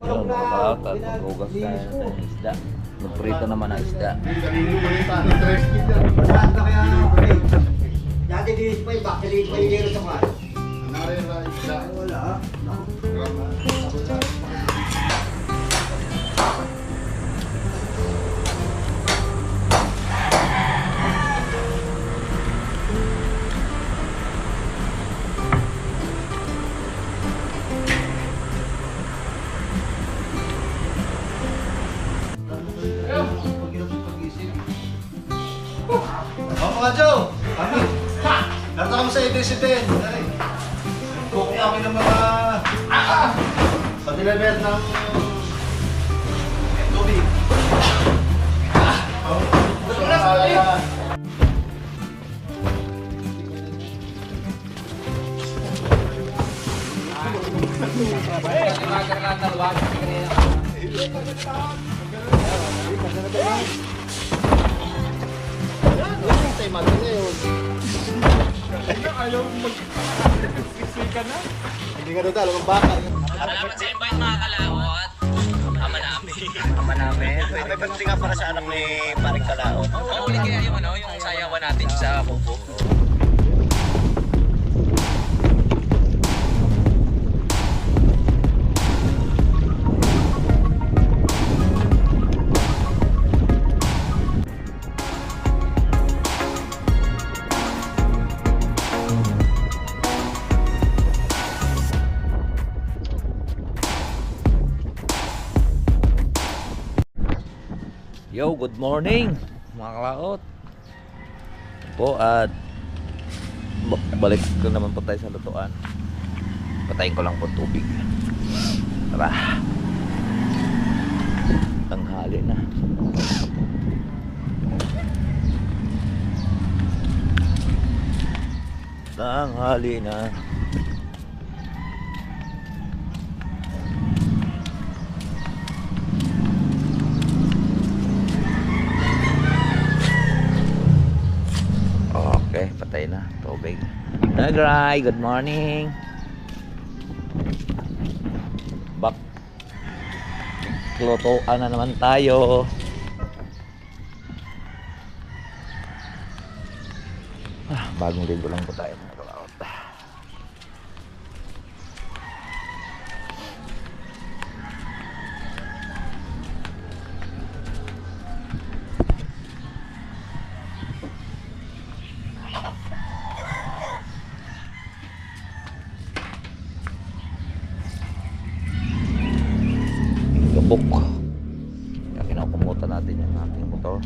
Yun, makakalaot at maghugas tayo ng isda. Magprito naman ang isda. Dati dinis pa yung bakteria pa yung gero sa mga. Wala. Mga Joe! Kami! Narito kami sa Ibisitin! Kukuha kami ng mga... Pag-deliver ng... tubig. Ayaw mag-sika na. Hindi nga daw ang baka. Salamat sa invite mga kalaot. Ama namin. Ama namin. May pagdating nga para sa anak ni Paring Kalaot. Uli kaya yung yung sayawan natin sa Kubo. Yo, good morning mga kalaot po at balik ko naman po tayo sa lutuan. Patayin ko lang po tubig. Tara, tanghali na. Tanghali na. Okay, patay na tubig. Nagray, good morning. Bak lutuan na naman tayo. Bagong ligo lang po tayo mga kalaot. Gabok. Kaya kinakumutan natin yung ating motor.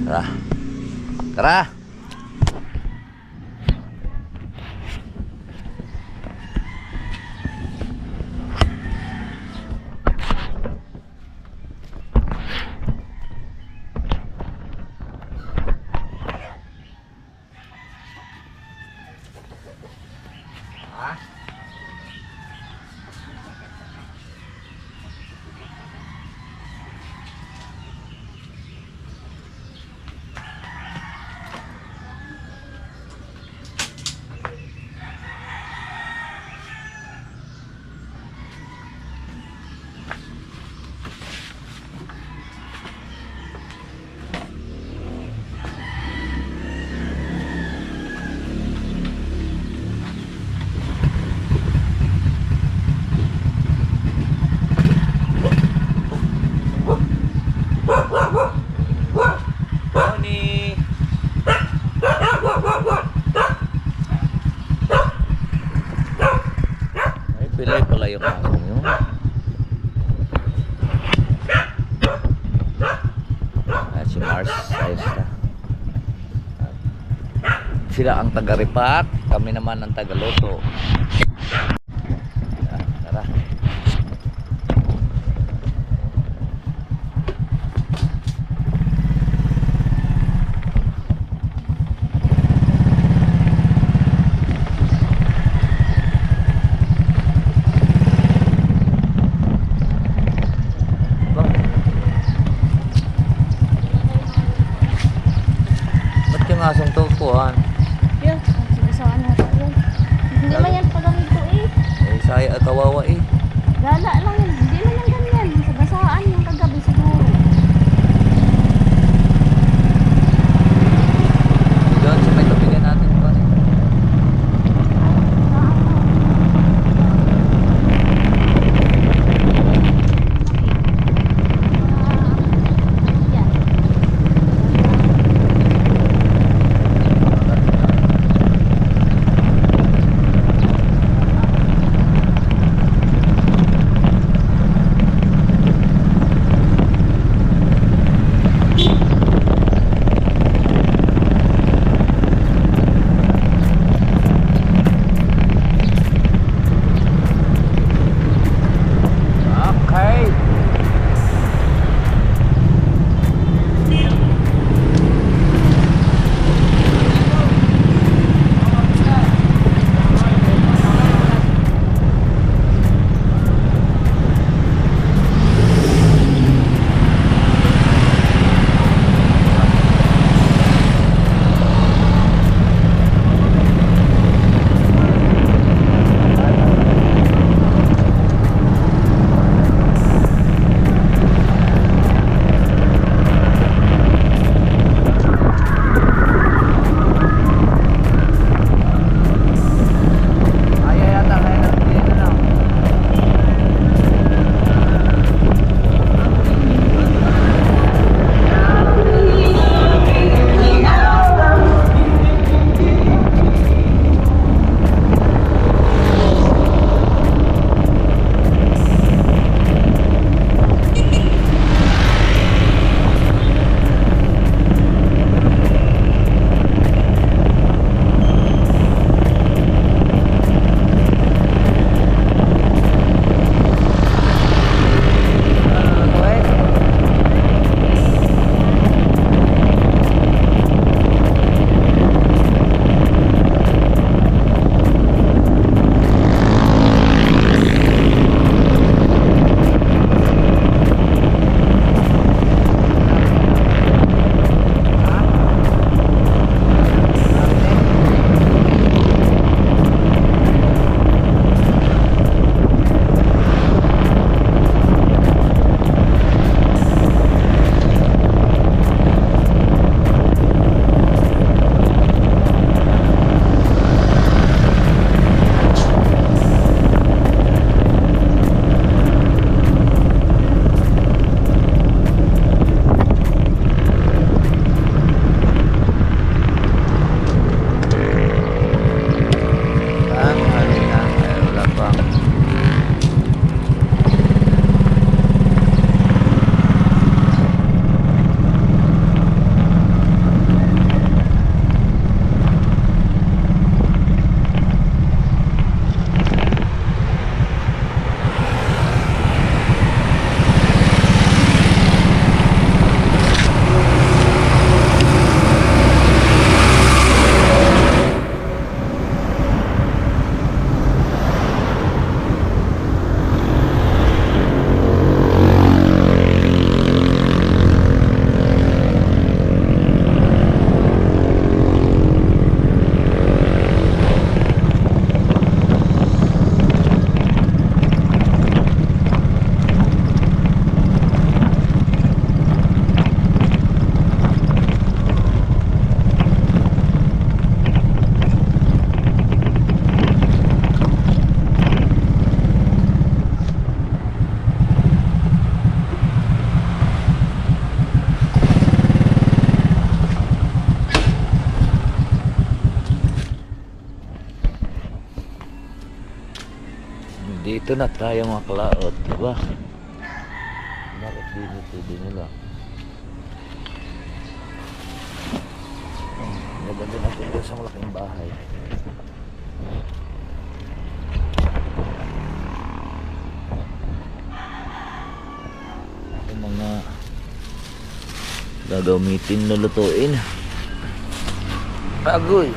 Tara. Tara. Pilay pala yung akong yun. Si Mars, ayos na. Sila ang taga-repack, kami naman ang taga-loto. Tara. asong to kuhan. Yan, sige sa ano ito yan. Hindi naman yan pala nito eh. Eh, saya kawawa eh. Gala lang yan. Hindi naman ganyan. Sa basaan yung kagabi siguro. Doon sa may tabigan natin pa. Yan. Okay. Kaya yata, kaya na. Dito na. Tanghali na, kaya wala pa. Dito na tayo mga kalaot, diba? Bakit dito din nila? Naganda natin doon sa malaking bahay. Yung mga gagamitin na lutuin. Bagoy!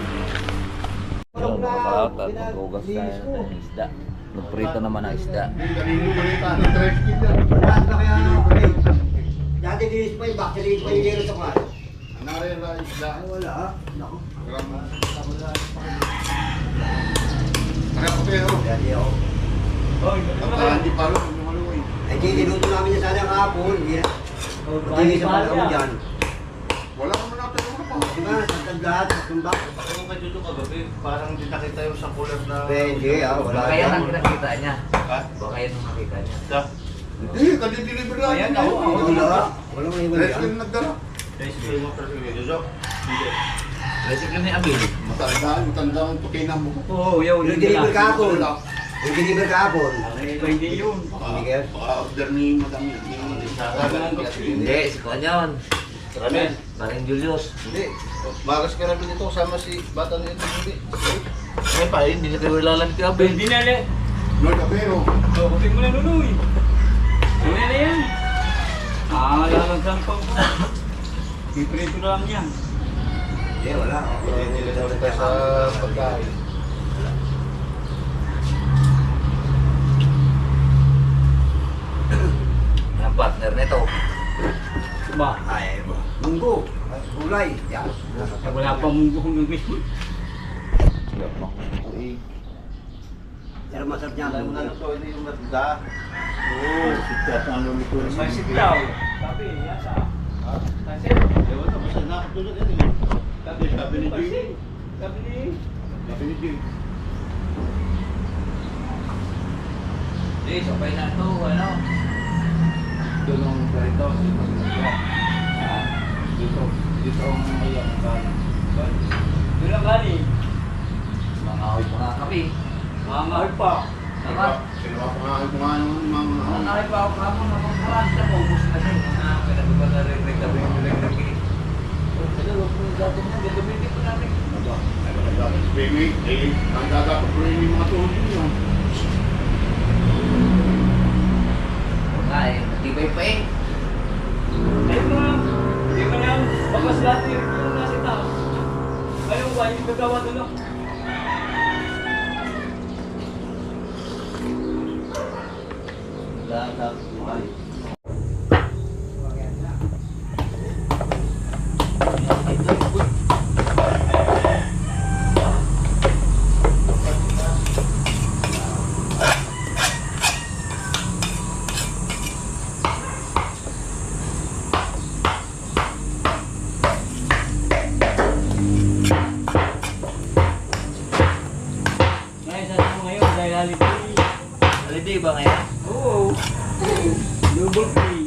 Yun mga kalaot at maghugas tayo ng isda. Nagprito naman ang isda. Kanino balita ng dry skin yan. Lahat na kaya ano, pre. Dati dinis pa yung back, dinis pa yung gero sa kwan. Narira isda. Wala ah. Naku. Kaya ko pero. Dali ako. Hindi pa rin. Lumaluway. Ay, di, niluto namin niya sana kahapon. Hindi sa pala ko dyan. Wala naman natin yung pa. Diba, tagtag lahat, tumbak. Yung medyo ito kagabi, parang hindi nakita yung sa cooler na... Hindi, wala Baka yan ang dyan. nakita niya. Ha? Baka yan ang nakita niya. Da? Hindi, kadi-deliver lang. Ayan, ako. Wala. Wala may iwan Tres dyan. ko nagdala. Tricycle mo, tricycle. Jojo? Hindi. Resiklo ni Abil. Matanda ang tukinan mo. Oo, yun. Yung deliver kahapon. Yung deliver kahapon. Hindi yun. Hindi ka? Baka order ni Madam yun. Hindi, si Konyon. Ramen? Maring Julius. Hindi. Bagas ka ramen ito, kasama si bata na ito. Hindi. Ay pa, hindi na kayo ilalan kay Abil. Hindi na le. Lord Apero. Kuting mo na nunoy. Hindi na yan. Lalang pang ko. Piprito lang yan. Hindi, wala. Hindi nila tayo sa pagkain. Ang partner nito. Ba? Ay, munggo. Gulay. Yan. Wala pang munggo kung gagawin. Pero masarap niya. Alam mo na ito, hindi yung matanda. Oo, sikat ang lumito. May sitaw. Sabi, yata. Kasi, Ewan na, basta nakatulog yan eh. Sabi ni Jay. sabi ni... Sabi ni Jay. Hindi, sabay na ito. Ano? Doon ang ganito. Dito ang may ang kanin. Doon lang galing. Mga ahoy pa nga kami. Mamahal pa. Tama? Kinuha ko nga yung mga Ang nakay pa ako kapon na magparaan. Siya po, ubus na siya. Pinagawa na rin. Nagdabi. Sige, huwag mo yung dating mo. Gagamitin po namin. Ay, wala dapat baby. Eh, ang gagapot ko rin yung mga tuhod nyo. Nga eh, matibay pa eh. Hindi mo na bagas lahat yung nasa tao. Ayun ba, yung gagawa doon. Lahat buhay. Ngayon, sa mo ngayon, dahil holiday. Holiday ba ngayon? Oo. Double pay.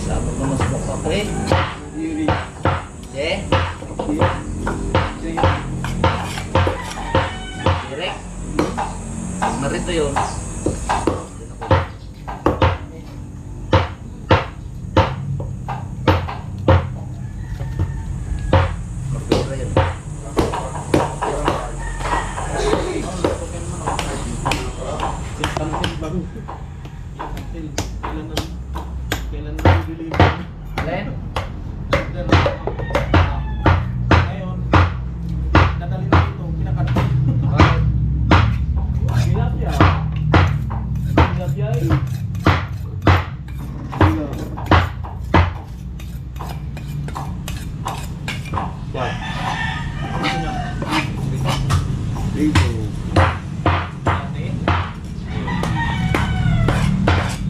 Sabi ko mas mukha ko eh. Yuri. Eh? Direk? Marito yun. Marito yun. Alin? Bakit? Tilapia. Tilapia eh.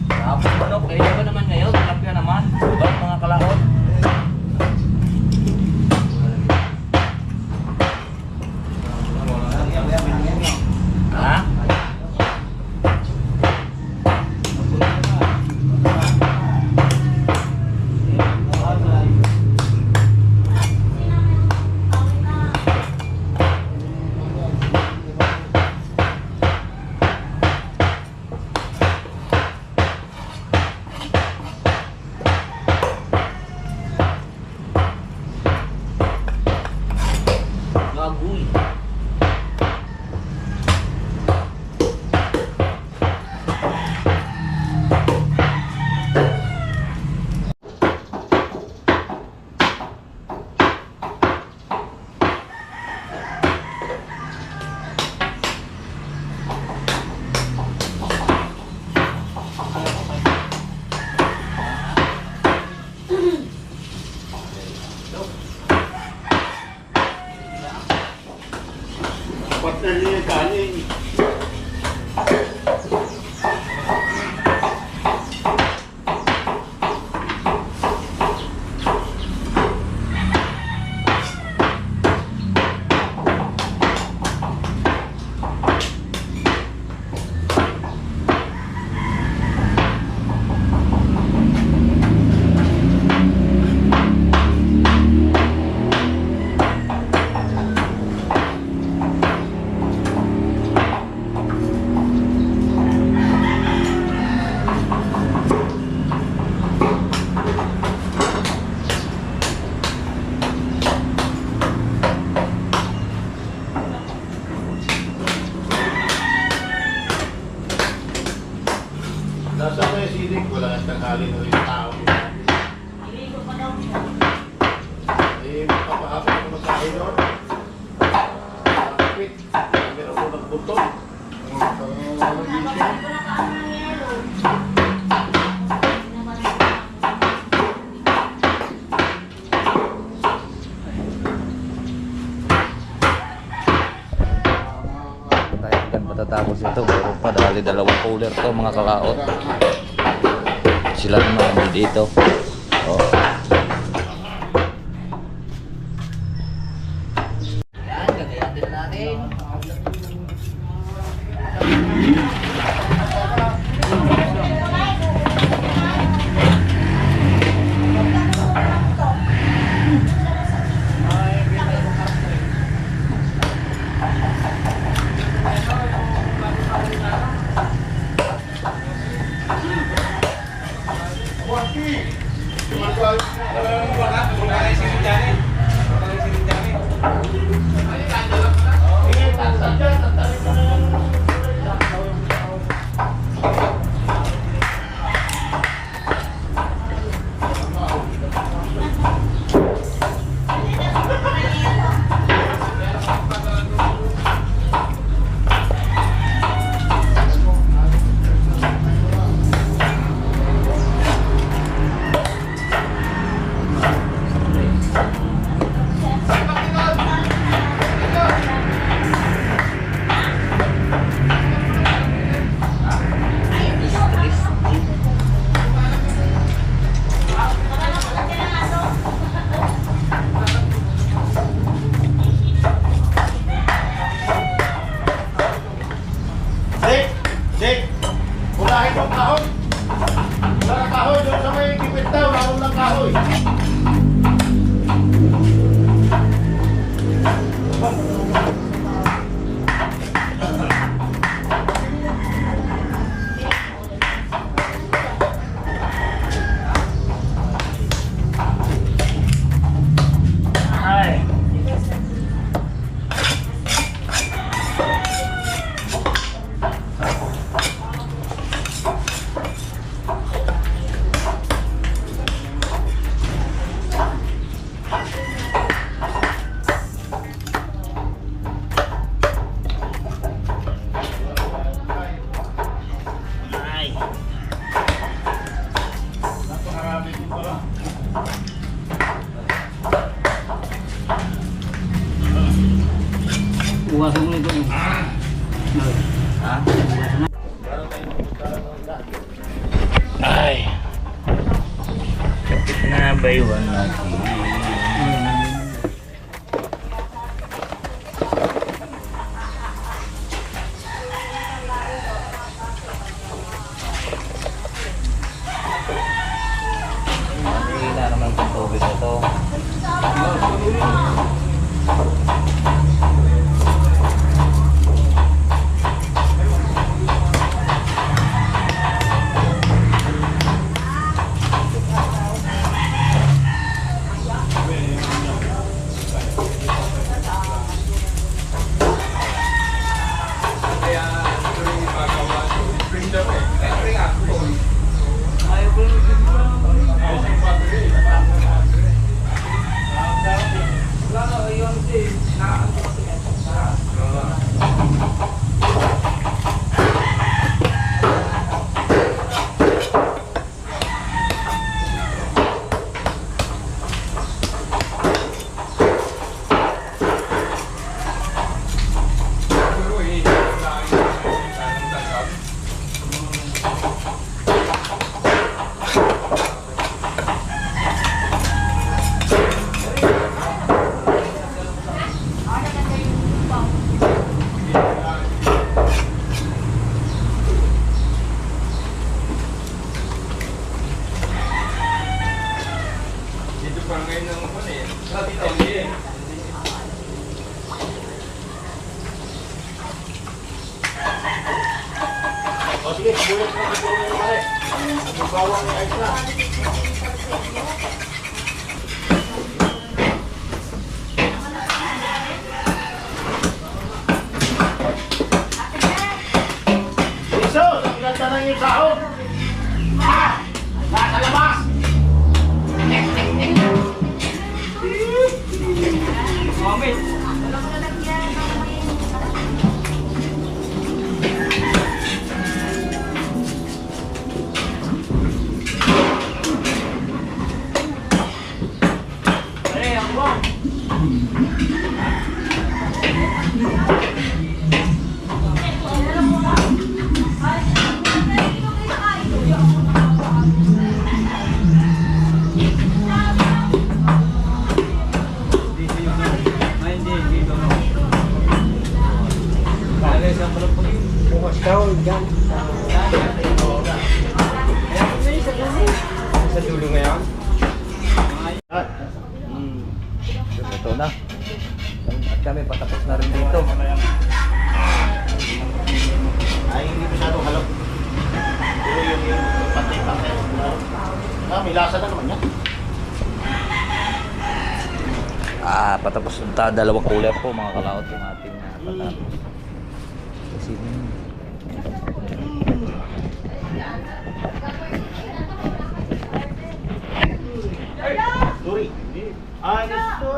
Tapos manok, eh ba naman ngayon? Tilapia naman. Diba mga kalahot? Ha? Uy. Partner niya yung kanin. Nasa ko yung silik, wala nang tanghali na yung tao. Eh, magpapahapon ako magkain doon. Kapit, meron ko ng buto. Tayo kan patatapos ito. Meron pa dahil dalawang cooler to mga kalaot. Sila naman dito. Oh. Yan, gagayan din natin. Jake! Unahin mo ang kahoy! Wala ng kahoy doon sa may kipita, wala akong ng kahoy. Bukasan mo ito. Ha? Ay. Nabaywan natin. Hindi na naman itong tubig na ito. O sige, bulat na siguro mo naman eh. Yung bawang ni ice na. Jesus, ang ganda ng iyong sahog. Nasa labas. Mami. Ito na. At kami patapos na rin dito. Ay, hindi masyadong halap. Pero yung pantay-pantay. May lasa na naman yan. Patapos na dalawang kulay po mga kalaot yung ating patapos. Kasi Duri. Ayos to.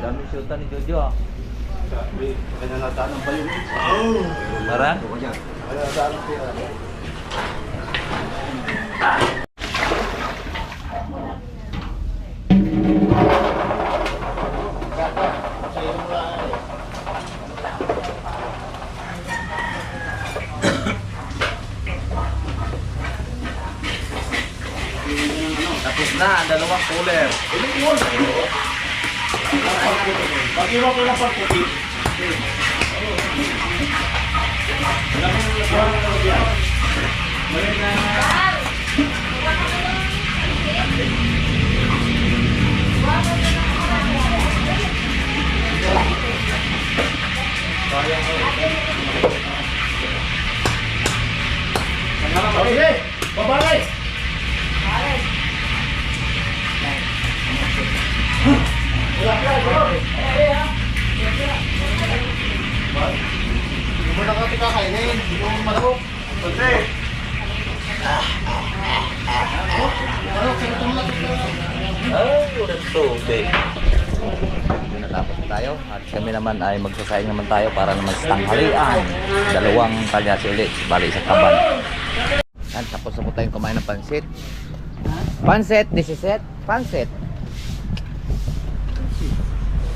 dami syutan ni Jojo. Kanya nataan ang bayo. Tara. Kanya nataan ang pira. Tapos na ang dalawang cooler. Pag-iwan ko lang pag-puti. Okay, babalay. Hindi mo na kasi kakainin. Hindi mo malawak. Pwede. Ay, ulit tubig. Natapos na tayo at kami naman ay magsasayang naman tayo para naman sa tanghalian. Dalawang kalyasi ulit, bali sa kaban. Yan, tapos na po tayong kumain ng pansit. Pansit, this is it. Pansit.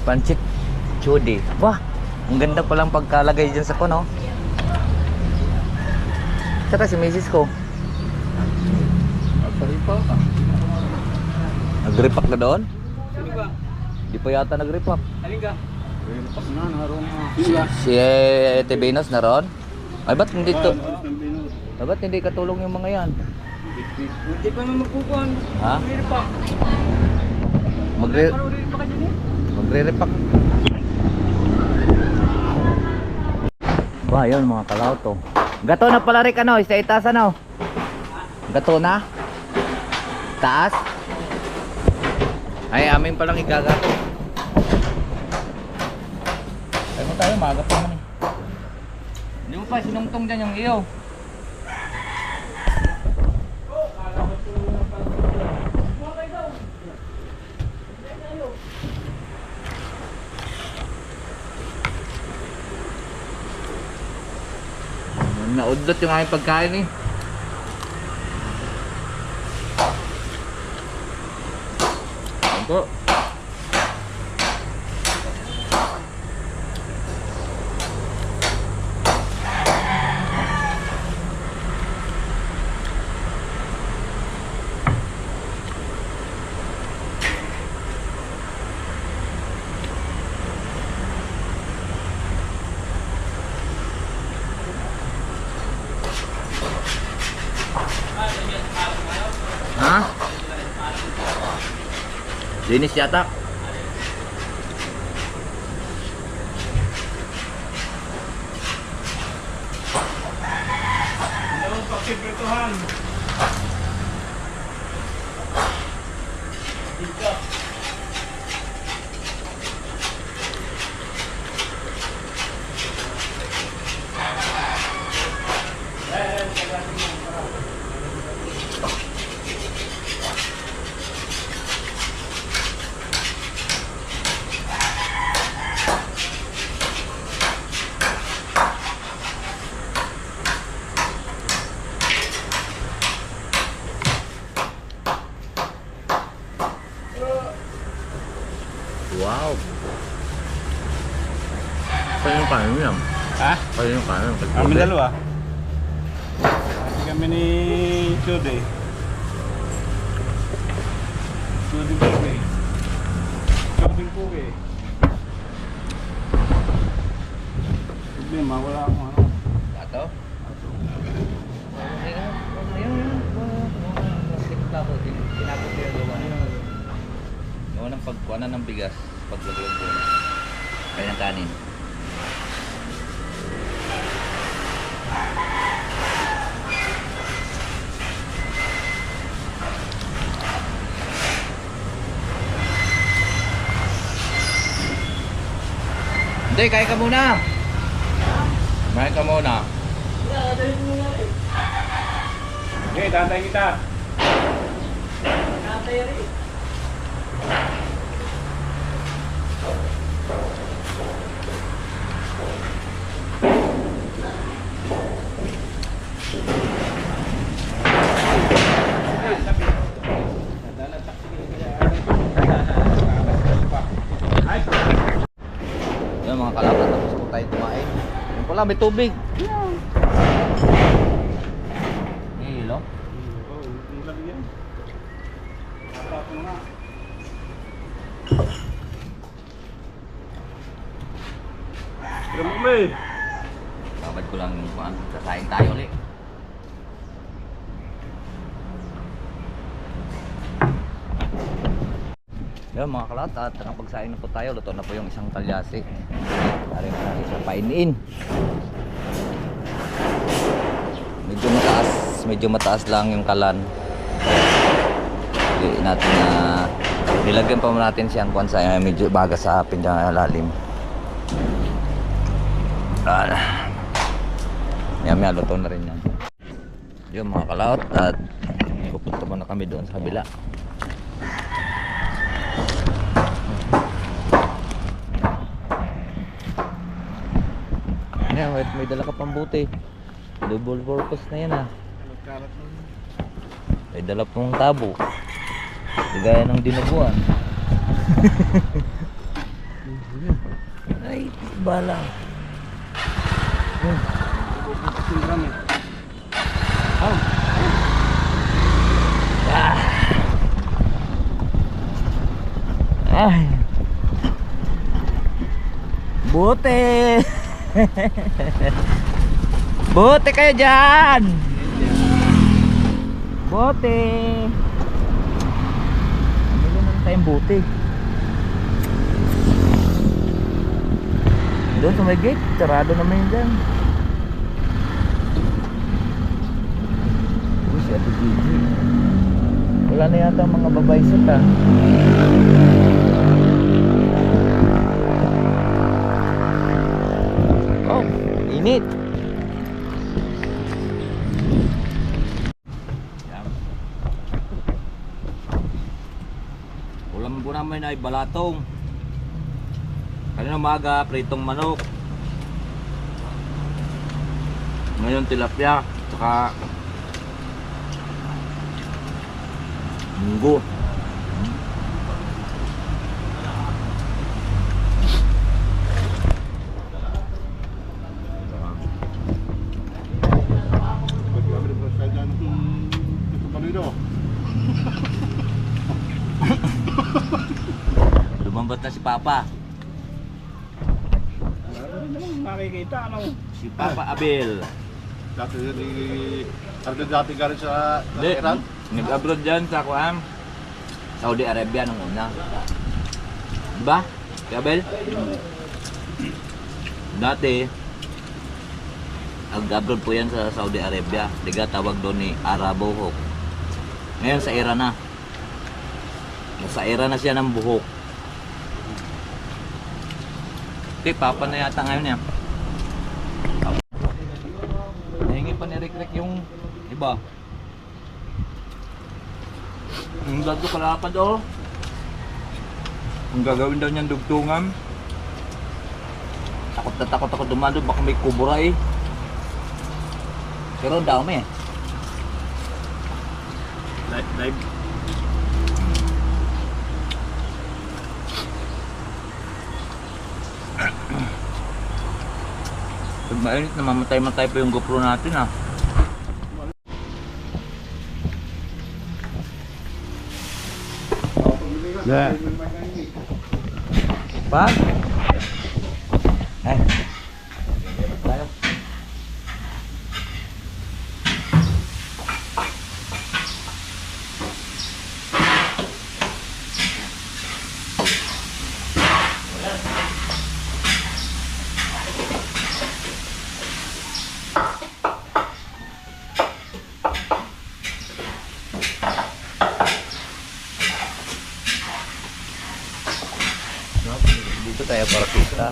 Pansit chudi. Wah, ang ganda palang pagkalagay dyan sa kuno. Saka si misis ko. Nag-repack na doon? Sino ba? Di pa yata nag-repack. Alin ka? Pas na, naroon na. Si Ate Venus na ron? Ay, ba't hindi to? Ay, ba't hindi katulong yung mga yan? Hindi pa naman magpupuan. Ha? Meron pa. Magre- Parulit pa ka dyan eh. Magre-repack. Ba, yun mga kalaw to. Gato na pala rin ano, isa itaas ano? Gato na? Taas? Ay, amin palang igagato. Ay mo tayo, maaga pa naman eh. Hindi mo pa sinungtong dyan yung iyo. Naudlot yung aming pagkain eh. Ito. Linis yata. Ano ang pagsiprituhan? Wow. Kaya yung kanin yan. Ha? Kaya yung kanin. Kami dalawa. Kasi kami ni Chode. Chode Puke. Chode Puke. Problema, wala akong ano. Ato? Tinapos ko yung gawa. Gawa ng pagkuhanan ng bigas. Paglaglag ko. Kaya ng kanin. Hindi, kaya ka muna. Kaya ka muna. Okay, tatay kita. Yan mga kalaban, tapos po tayo kumain. Yan pala, may tubig. Hilo. Oh, hindi lang yan. Tapos nga. Pero mo Babad ko lang yung kuhan. Kasain tayo ulit. Yan mga kalat, at nakapagsain na po tayo. Luto na po yung isang kalyasi. Tari na natin siya painin. Medyo mataas lang yung kalan. Hindi natin na nilagyan pa natin siyang kuhan sa medyo baga sa pindang lalim. Maya luto na rin yan. Yun mga kalaot, at pupunta muna kami doon sa kabila. Yan, may dala ka pang buti. Double purpose na yan ah. May dala pong tabo. Gaya ng dinuguan. Ay, bala. Ay. Buti. Buti kayo dyan. Buti. Ano naman tayong buti? Doon sa may gate, sarado naman yun dyan. Si Ate Gigi. Wala na yata ang mga babae sita. Oh, init. Yan. Ulam po namin ay balatong. Kanina umaga, pritong manok. Ngayon tilapia, tsaka munggo. Lumambat na si Papa. Makikita ano? Si Papa Abel. Dati galing sa Hindi, Iran. nag-abroad dyan sa Kuam. Saudi Arabia nung una. Diba? Kaya Bel? Dati, nag-abroad po yan sa Saudi Arabia. Diga tawag doon ni Arabuhok. Ngayon sa era na. Sa era na siya ng buhok. Okay, papa na yata ngayon yan. Nahingi pa ni Rick yung iba. Yung dato kalapad oh. Kung gagawin daw niyang dugtungan. Takot na takot ako dumado, baka may kubura eh. Pero dami eh. Live. Pag mainit, namamatay-matay pa yung GoPro natin ah. Pag? Eh. Tayo. Dito tayo para kita.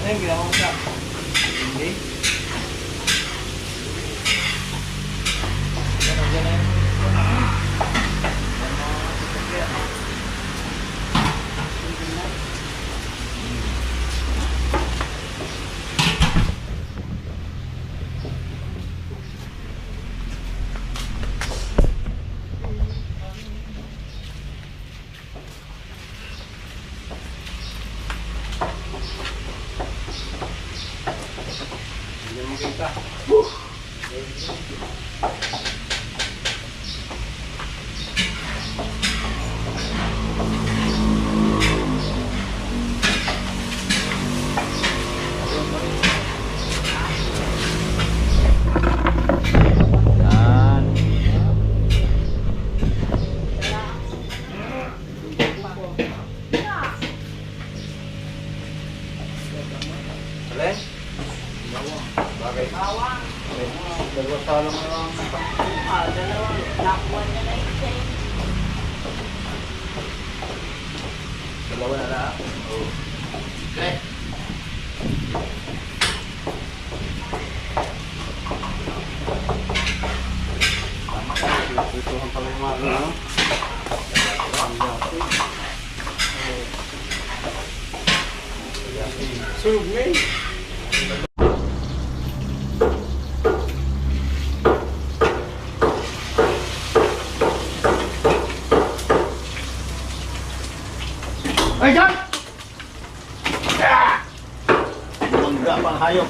Ayun, ginawa mo siya. Hindi. Ganun. Yan. Alin? Bagay. Dalawa talong na lang. Dalawa na lang. Okay. Ito ang pangalaman, no? Ay, John! Bumangga pang hayop.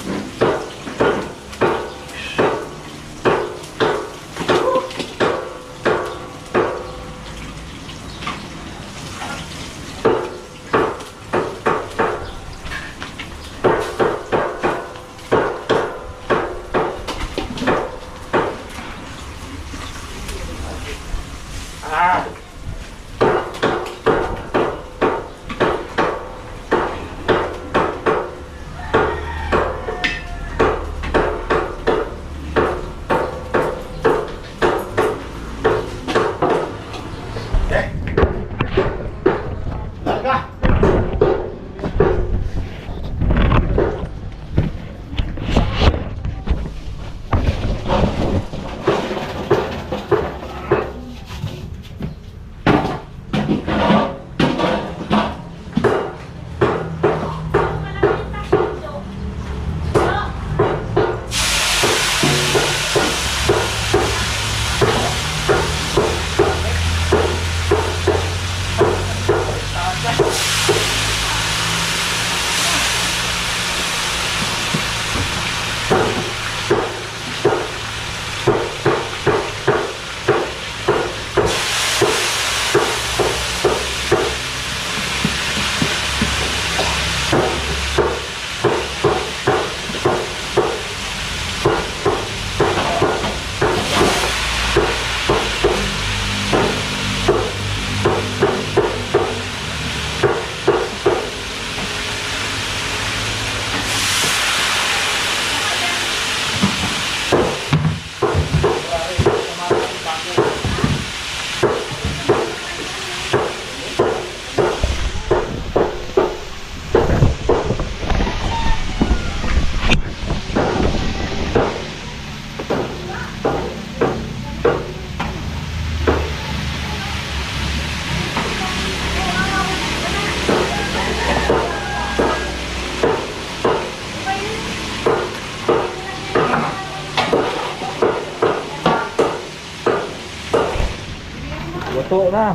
luto na.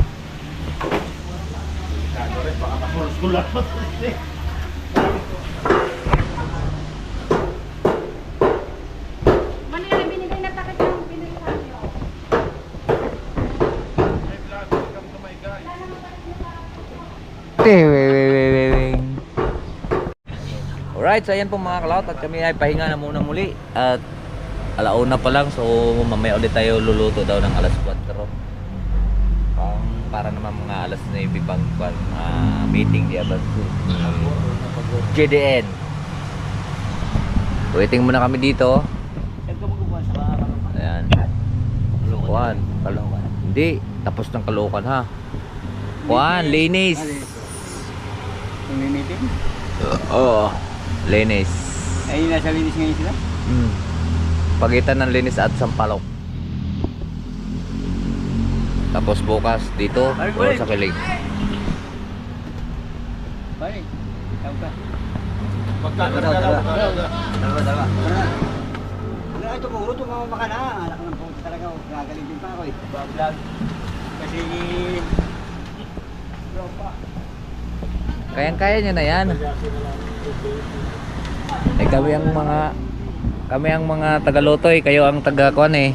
Baka masulos ko lang. Manila binigay na takit ng Pinoy sa akin. Alright, so ayan po mga kalaot at kami ay pahinga na muna muli at alauna pa lang, so mamaya ulit tayo luluto daw ng alas 4 para naman mga alas 9 pang meeting di abad JDN. Waiting muna kami dito. Ayan. Kuan, Caloocan. Hindi, tapos ng Caloocan ha. Kuan, linis. Meeting? Oo, linis. Ay, nasa linis ngayon sila? Pagitan ng Linis at Sampaloc. Tapos bukas dito o sa Kilig. Balik. Tawag ka. Dalawa. Wala, ito puro tumama ka na. Anak ng puto talaga. Gagaling din pa ako eh. Vlog. Kasi... Kayang-kaya nyo na yan. Eh kami ang mga tagalutoy, kayo ang taga-kuan eh.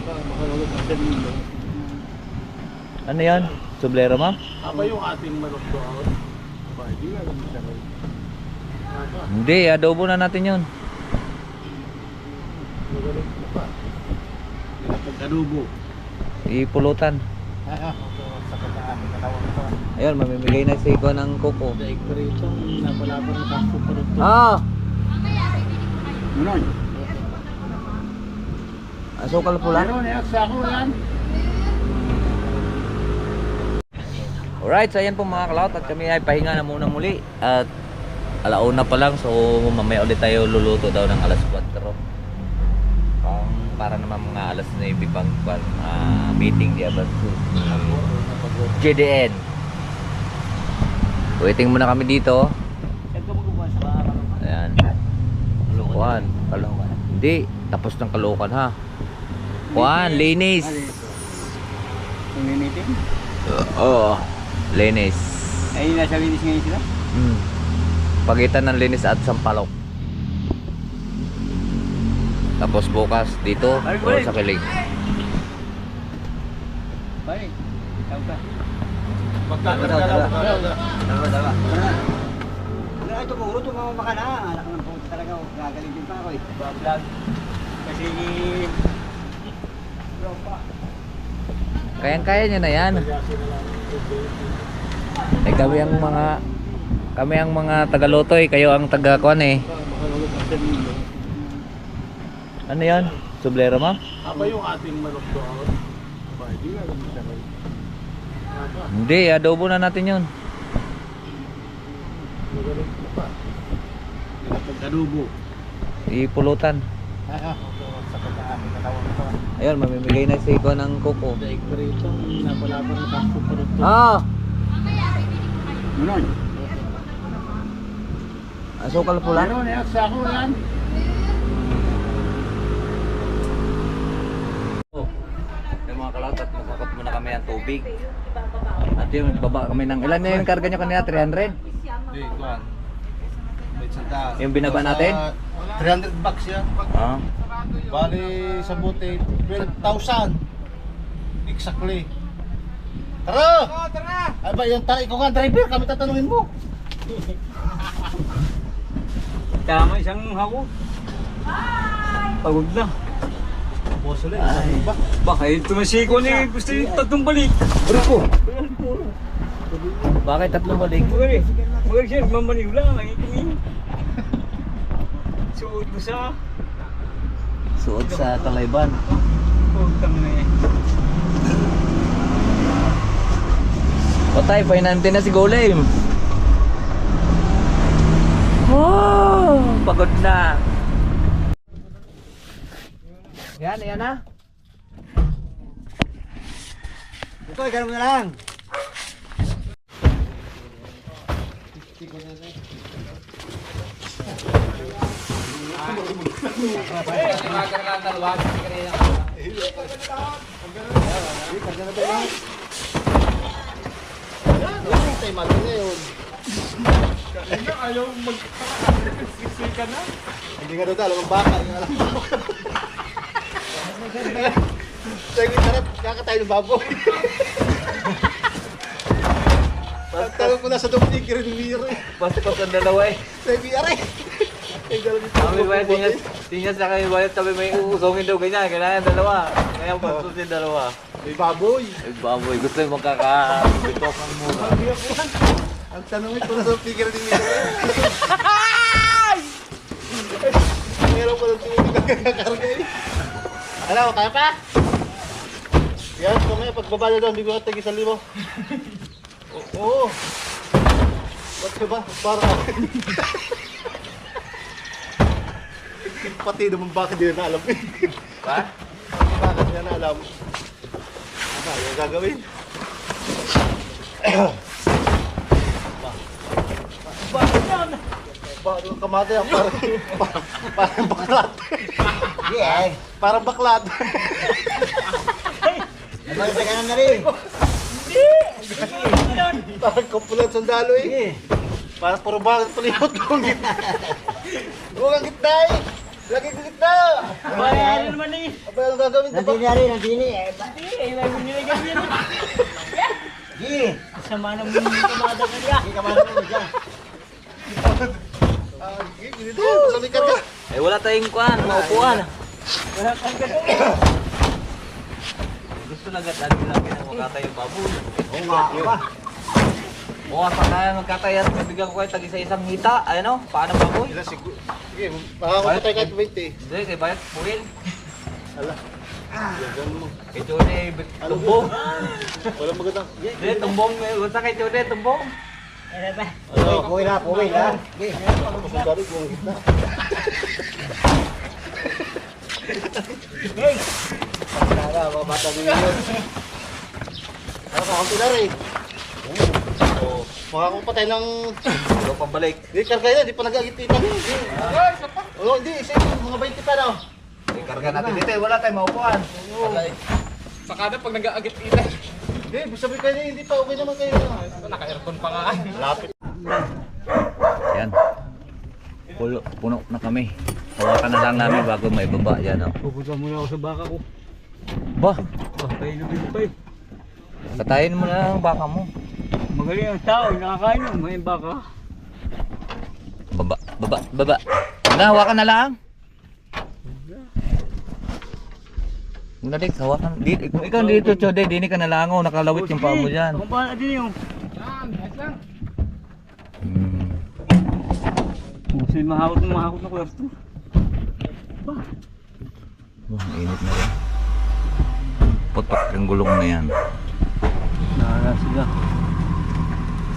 Ano yan? Sublero ma'am? Aba yung ating manok doon. Aba, hindi nga naman siya rin. Hindi, adobo na natin yun. Magaling ko pa. Pagkadubo. Ipulutan. Sakit na aking katawan ito. Ayun, mamimigay na si Iko ng kuko. Daig ko rito. Napalaban ng super ito. Ah! Nunoy. Asukal pula. Meron eh, sa ako yan. Alright, so ayan po mga kalaot at kami ay pahinga na muna muli at alauna pa lang, so mamaya ulit tayo luluto daw ng alas 4 para naman mga alas 9 pang meeting di abad JDN. Waiting muna kami dito. Ayan. Kuan, Caloocan. Hindi, tapos ng Caloocan ha. Kuan, linis. Meeting? Oo, linis. Ay, nasa linis ngayon sila? Pagitan ng Linis at Sampaloc. Tapos bukas dito o sa Kilig. Balik. Tawag ka. Dalawa. Wala, ito puro tumama ka na. Anak ng puto talaga. Gagaling din pa ako eh. Vlog. Kasi... Kayang-kaya nyo na yan. Eh kami ang mga tagalutoy, kayo ang taga-kuan eh. Ano yan? Sublero ma'am? Aba yung ating manok doon. Aba, hindi nga naman siya rin. Hindi, adobo na natin yun. Magaling ko pa. Pagkadubo. Ipulutan. Sakit na aking katawan ito. Ayun, mamimigay na si Iko ng kuko. Daig ko rito. Napalaban ng super ito. Ah! Nunoy. Asukal pula. Meron eh, sa ako yan. Yung mga kalawat at masakot muna kami ang tubig. At yun, baba kami ng ilan na yung karga nyo kanina? 300? Hindi, kuhan. May sanda. Yung binaba natin? 300 bucks yan. Ah. Bali sa buti, 12,000. Exactly. Tara! Tara! Ay ba, yung ikaw nga driver, kami tatanungin mo. Tama isang hako. Pagod na. Boso lang, isang ba? Baka yung tumasiko na gusto yung tatlong balik. Bakit tatlong balik? Magaling siya, mamaniw lang. Ang itingin. Suot mo sa... Suot sa Talayban. Pagkang na eh. Patay, pahinante na si Golem. Oh, pagod na. Yan na. Ito, ganun mo na lang. tatay, magal ngayon. Ayaw mag-sika na. Hindi nga daw alam ang baka. Hindi nga alam ang baka. Sige, sarap. Kakatayo ng baboy. Pagtanong ko na sa Dominic, rin-miro eh. Paspas ang dalawa eh. Sige, aray. Kami ba tingnan sa kami bayad sabi may uusongin daw ganyan. Kailangan dalawa. Ngayon paspas yung dalawa. May baboy. Ay baboy, gusto yung magkakabitokan muna. Ang tanongin ko na sa figure ni Miro. Meron pa lang tumutin na kakakarga eh. Alam mo, kaya pa? Yan, kamaya pagbaba na doon, hindi ko natagi sa limo. Oo. Ba't ka ba? Para. Pati naman bakit hindi na alam eh. Ha? Bakit hindi na alam? Ano yung gagawin? Bakit yan? Bakit yung kamatay ang parang baklat? Yeah. Parang baklat. Nagpagsagan na rin. Parang kumpulan sandalo eh. Parang puro bakit tulimot kong gitna. Huwag ang gitna eh. Lagi ko gitna. Bayaran naman eh. Apa yung gagawin ito ba? Nandini na rin, nandini. Eh, may binilagyan niya. Sige. Sama na mo yung kamada ka niya. Sige, kamarang mo dyan. Ganito. Masabi ka ka. Eh wala tayong kuhan, maupuan. Wala kang gato. Gusto lang agad lagi na makatay yung baboy. Oo nga, ba? Oo, sa kaya magkatay at bibigyan ko kayo tag isa-isang hita. Ayan o, paano baboy? Sila siguro. Sige, makakapatay kahit 20. Hindi, kay Bayat, puwil. Ala. Yan mo. Kay Chone, tumbong. Walang magandang. Hindi, tumbong. Basta kay Chone, tumbong. Oo, kuwi na, kuwi na. Sige. Sandali ko ang gitna. Tara, mga bata din yun. Ano, kakunti na rin. Oo. Makakapatay ng... Ito pambalik. Hindi, karga yan. Hindi pa nag-agititan. Oo, hindi. Isa yung mga 20 pa na. Ikarga natin dito. Wala tayong maupuan. Saka na pag nag-aagit-ilan. Hindi, sabi kayo hindi pa. Okay naman kayo. Naka-aircon pa nga. Lapit. Yan. Puno na kami. Hawakan na lang namin bago may baba. Yan o. Pupunta muna ako sa baka ko. Ba, Tayo na dito pa eh. patayin mo na lang ang baka mo. Magaling ang tao, nakakain mo. May baka. Baba. Na, hawakan na lang. Nadik, hawakan. Kung ikaw dito, Chode, dini ka nalangaw. Nakalawit yung paa mo dyan. Kung paano din yung... Kung sa'yo mahawat na kwerto. Oh, init na rin. Putok yung gulong na yan. Nakaka sila.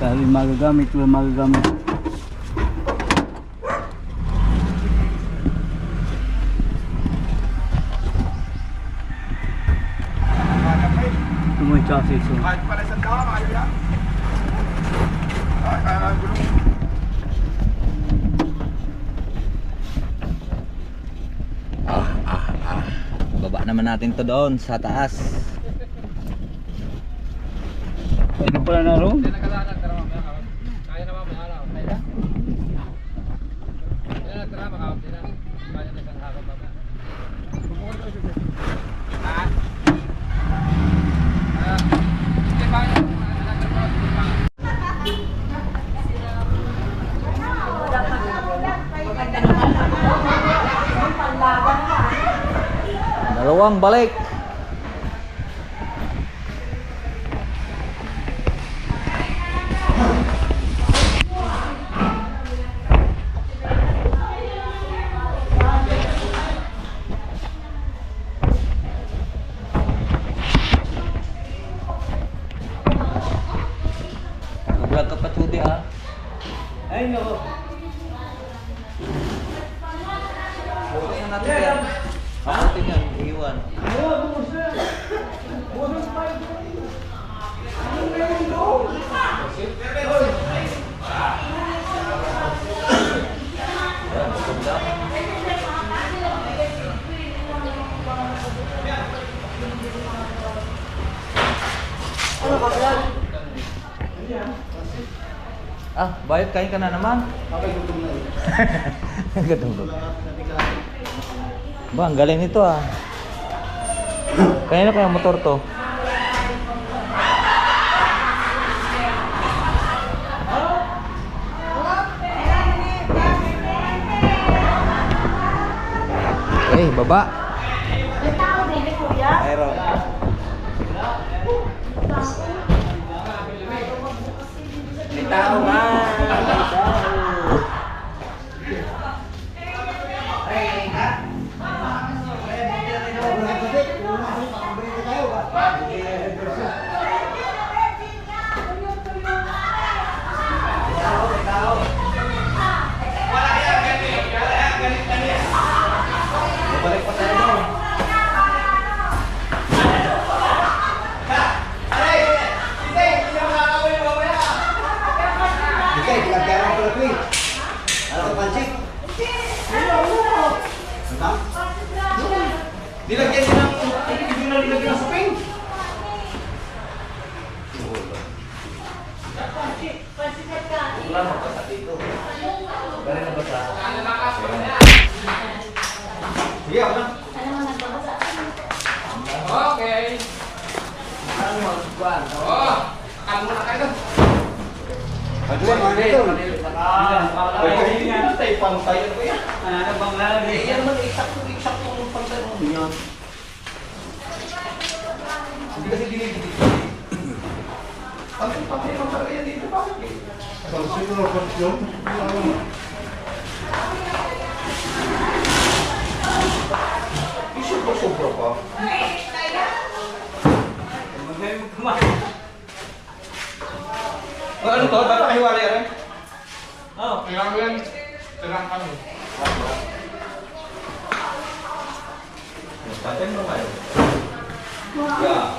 Dahil magagamit, wala magagamit. Tumay chassis. So. Baba naman natin to doon sa taas. Ano pala na ro? Dalawang balik. Vlog ka pa, Chudi, ha? Ay no. Okay na natin yan. Ako yan, iwan. Ah, bayad kain ka na naman. Kapag gutom na eh. Gutom ko. Wala natin nabigahan. Ba, ang galing nito ah. Kanina kaya motor to? Eh, baba. May tao din, kuya. Mayroon. May tao nga. Balik pa tayo doon. Sige, pinagkailan ko lang ito eh. Ano ang pansik? Santang? Nilagyan din ng... Hindi na nilagyan ng saping. Wala na ba sa dito? Galing na ba sa... Sige, ako na. Ano mo nagbabasa? Okay. Ano mo? Kuwan? Kamu na kayo. Pagkuhan, mga nito. Pantay, pantay. Ano yan? Ano bang lagi? Eh, yan naman, eksakto ng pantay mo. Yan. Hindi kasi dinidikit. Pantay naman talaga yan dito. Bakit eh? Pansin mo, pansin. Sobra pa. Magaling mo kumain. Ano to? Ba't nakahiwalay yan? Oh, kaya ko yan. Sarang kami. Pantay mo kayo. Yeah.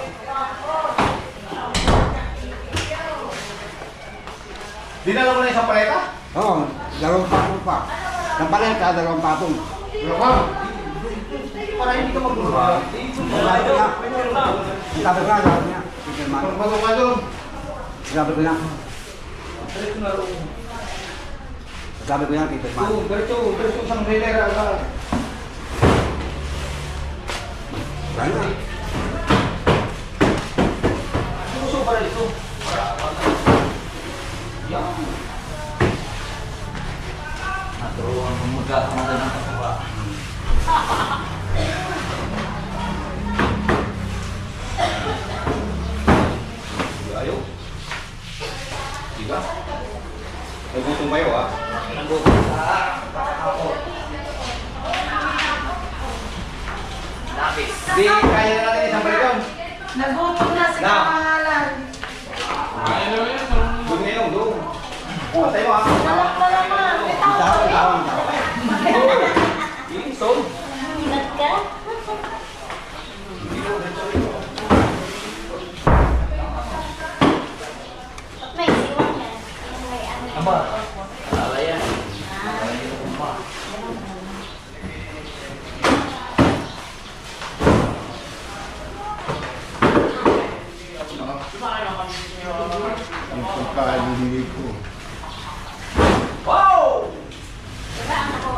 Dinala mo na isang paleta? Oo, dalawang patong pa. Ng paleta, dalawang patong. Para hindi ka magluluwa. Sabi ko na. Sabi ko na, sabi niya. Superman. Pagpasok ka doon. Sabi ko na. Sabi ko na, Superman. Diretso isang relera. Kaya na. Gusto para dito. Yan. Naturuan mo magkakamala ng katuwa. Ayaw. Diba? Nagutom kayo ah. Nagutom ako. Lapis. Di, kaya na natin isang balikan. Nagutom na si Na. Kamalan. Kaya na yan. Doon ngayon, doon. Patay mo ah. Alam ko naman. May tao Tawang, eh. tawang. Ilisod. Ingat ka? Ba't may isiwan yan? May ano yan? Aba, alala yan. Ang pagkain ko. Wow! Diba ang ako?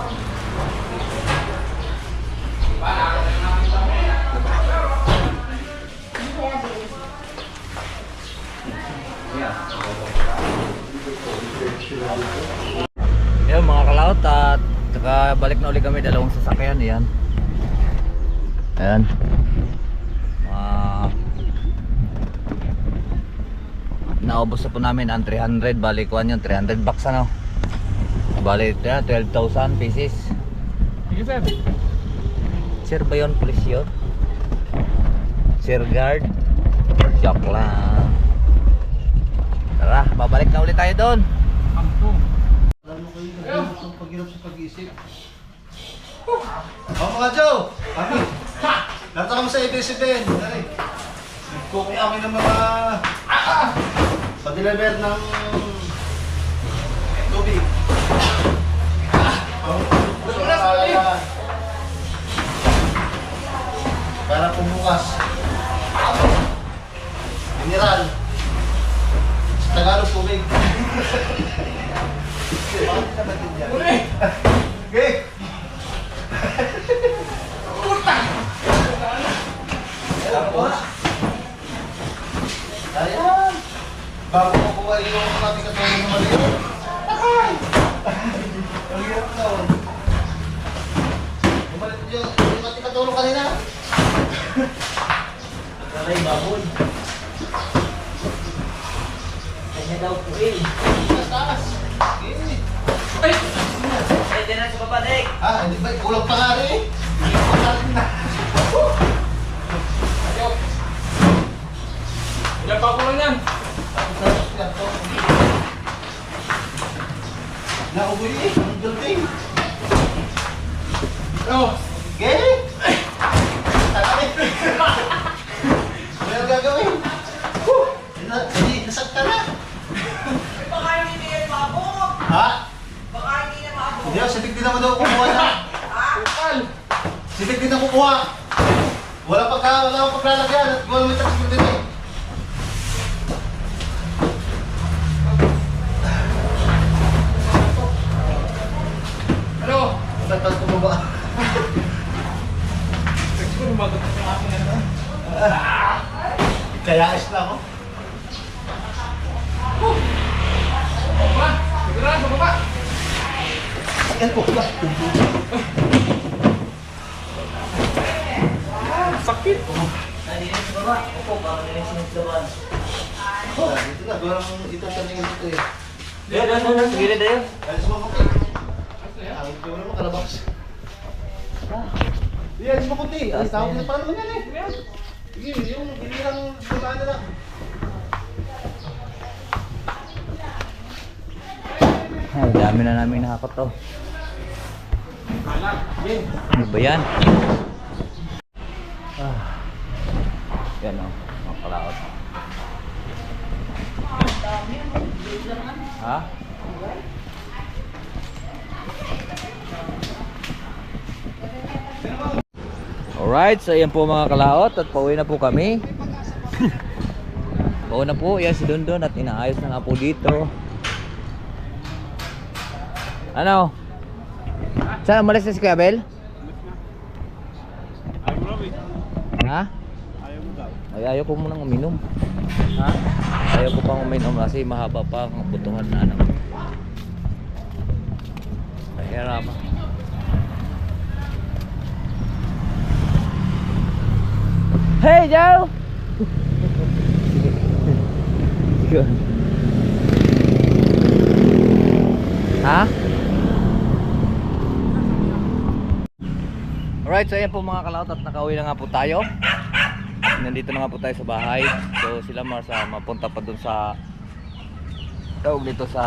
Kaya din. Yan mga kalaot at saka balik na ulit kami, dalawang sasakyan yan. Ayan. Naubos na po namin ang 300, balik kuhan yun, 300 bucks ano. Balik na 12,000 pieces. Sige sir. Sir ba yun? Police yun? Sir guard? Joke lang. Tara, babalik na ulit tayo doon. Kampo. Alam mo kayo, nagulot ang paghirap sa pag-iisip. Mga Joe! Kami! Nata kami sa ABS-CBN. Nagkukuha kami ng mga... pa-deliver ng... tubig. Para pumukas. Mineral. Tagalog tubig. Okay. Tapos, ayan. Bago ko kuha yung natin katulong ng maliit. Takay! Ang hirap na oh. Yung natin katulong kanina. Taray baboy. Kanya daw po eh. Taas. Ay, di na sa baba, Dek. Ah, hindi ba? Kulang pa nga rin eh. Hindi ko pa rin na. Ilan pa ko lang yan? Tapos yan to. Nauboy eh. Ang building. Oh, Okay? Takay. Ano yung gagawin? Hindi, nasakta na. Baka hindi na maabot. Ha? Baka hindi na maabot. Hindi, sitik din naman daw kumuha na. Sitik din na kumuha. Wala paglalagyan at wala may taksil din eh. ano? Tatas ko ba? Siguro magot sa akin ano? Kaya is lang ako. Baba! Sigurado, baba! Yan po ba? Sakit! Nalinis sa baba. Opo, baka nalinis sa baba. Dito na, doon dito sa tingin dito eh. Doon. Sige na yun. Alis mo konti. Ang ito naman kalabas. Iya, alis mo konti. Ay, tawag na pala naman yan eh. Sige, yung binirang bulaan na lang. Ay, dami na namin nakakot to. Ano ba yan? Yan o, mga kalaot. Ha? Alright, so ayan po mga kalaot at pauwi na po kami. Pauwi na po, yan si Dondon at inaayos na nga po dito. Ano? Saan umalis na si Kuya Bel? Ha? Ay, ayaw ko munang uminom. Ha? Ayaw ko pang uminom kasi mahaba pa ang butuhan na ano. Kaya rama. Hey Joe! Ha? Alright, so ayan po mga kalaot at nakauwi na nga po tayo. Nandito na nga po tayo sa bahay. So sila Marsa mapunta pa dun sa tawag dito sa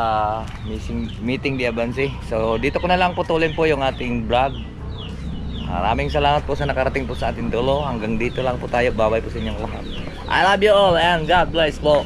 meeting di Abansi. So dito ko na lang putulin po yung ating vlog. Maraming salamat po sa nakarating po sa ating dulo. Hanggang dito lang po tayo. Bye bye po sa inyong lahat. I love you all and God bless po.